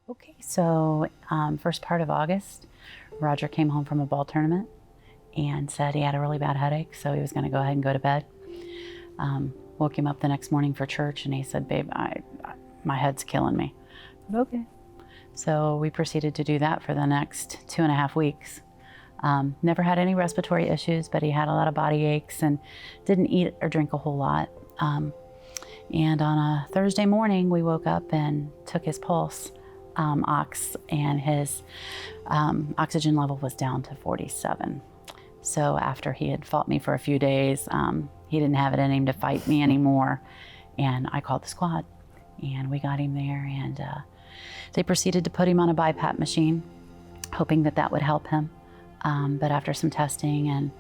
Okay, so first part of August, Roger came home from a ball tournament and said he had a really bad headache, so he was going to go ahead and go to bed. Woke him up the next morning for church, and he said, "Babe, my head's killing me." I said, okay. So we proceeded to do that for the next 2.5 weeks. Never had any respiratory issues, but he had a lot of body aches and didn't eat or drink a whole lot. And on a Thursday morning, we woke up and took his pulse ox, and his oxygen level was down to 47. So after he had fought me for a few days, he didn't have it in him to fight me anymore. And I called the squad, and we got him there, and they proceeded to put him on a BiPAP machine, hoping that that would help him. But after some testing and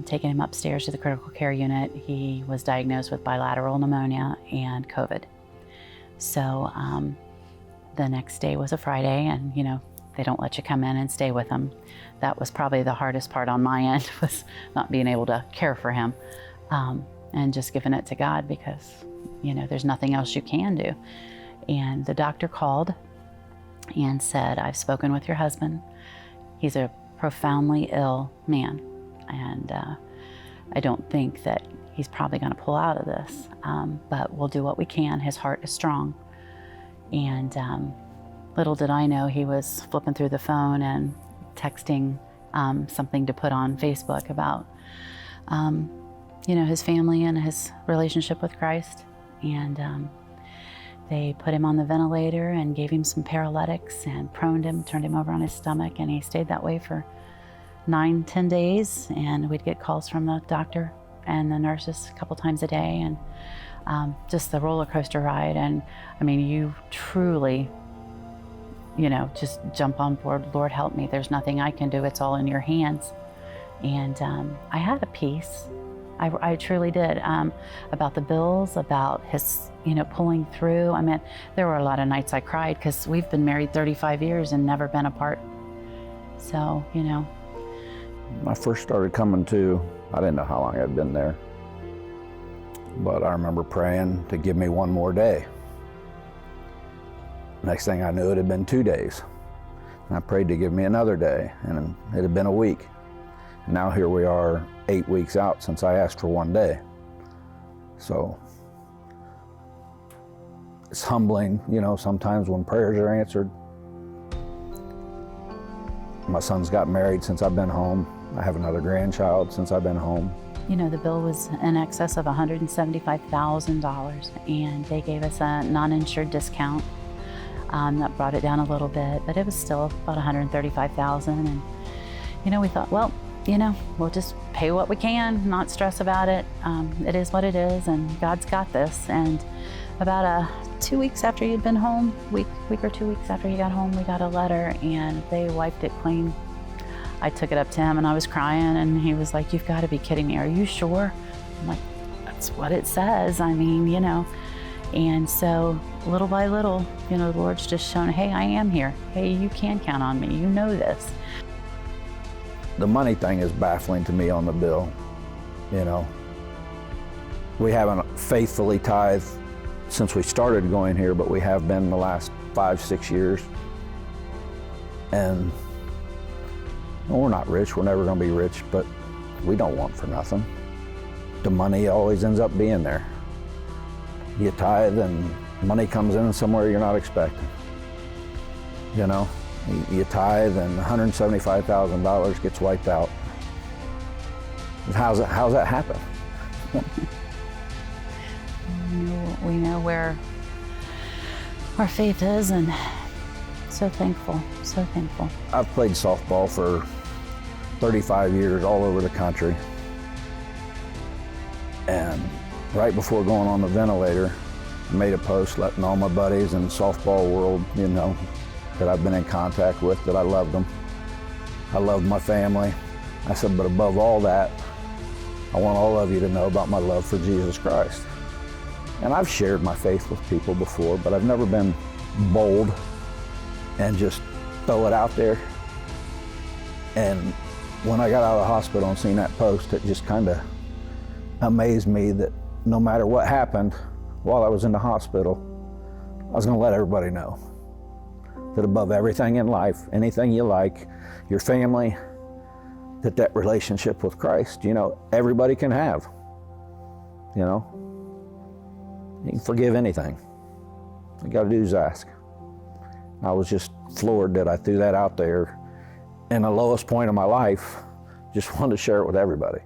taking him upstairs to the critical care unit, he was diagnosed with bilateral pneumonia and COVID. So the next day was a Friday, and they don't let you come in and stay with him. That was probably the hardest part on my end, was not being able to care for him, and just giving it to God, because there's nothing else you can do. And the doctor called and said, "I've spoken with your husband. He's a profoundly ill man, and I don't think that he's probably going to pull out of this, but we'll do what we can. His heart is strong." And little did I know, he was flipping through the phone and texting something to put on Facebook about his family and his relationship with Christ. And they put him on the ventilator and gave him some paralytics and proned him, turned him over on his stomach, and he stayed that way for 9-10 days. And we'd get calls from the doctor and the nurses a couple times a day, and just the roller coaster ride. And I mean, you truly, just jump on board. Lord, help me. There's nothing I can do. It's all in your hands. And I had a peace. I truly did, about the bills, about his, pulling through. I mean, there were a lot of nights I cried, because we've been married 35 years and never been apart. So, When I first started coming to, I didn't know how long I'd been there, but I remember praying to give me one more day. Next thing I knew, it had been 2 days. And I prayed to give me another day, and it had been a week. And now here we are, 8 weeks out since I asked for 1 day. So it's humbling, sometimes when prayers are answered. My son's got married since I've been home. I have another grandchild since I've been home. The bill was in excess of $175,000, and they gave us a non-insured discount. That brought it down a little bit, but it was still about $135,000. And we thought, well, we'll just pay what we can, not stress about it. It is what it is, and God's got this. And about 2 weeks after he'd been home, week or 2 weeks after he got home, we got a letter, and they wiped it clean. I took it up to him, and I was crying, and he was like, "You've got to be kidding me. Are you sure?" I'm like, "That's what it says." I mean, And so little by little, the Lord's just shown, hey, I am here. Hey, you can count on me. You know this. The money thing is baffling to me on the bill. We haven't faithfully tithed since we started going here, but we have been the last 5-6 years. And we're not rich, we're never gonna be rich, but we don't want for nothing. The money always ends up being there. You tithe and money comes in somewhere you're not expecting. You tithe and $175,000 gets wiped out. How's that happen? We know where our faith is, and so thankful, so thankful. I've played softball for 35 years all over the country. And right before going on the ventilator, I made a post letting all my buddies in the softball world, that I've been in contact with, that I loved them. I loved my family. I said, but above all that, I want all of you to know about my love for Jesus Christ. And I've shared my faith with people before, but I've never been bold and just throw it out there. And when I got out of the hospital and seen that post, it just kind of amazed me that no matter what happened while I was in the hospital, I was going to let everybody know. that above everything in life, anything you like, your family, that relationship with Christ, everybody can have. You can forgive anything. All you got to do is ask. I was just floored that I threw that out there in the lowest point of my life. Just wanted to share it with everybody.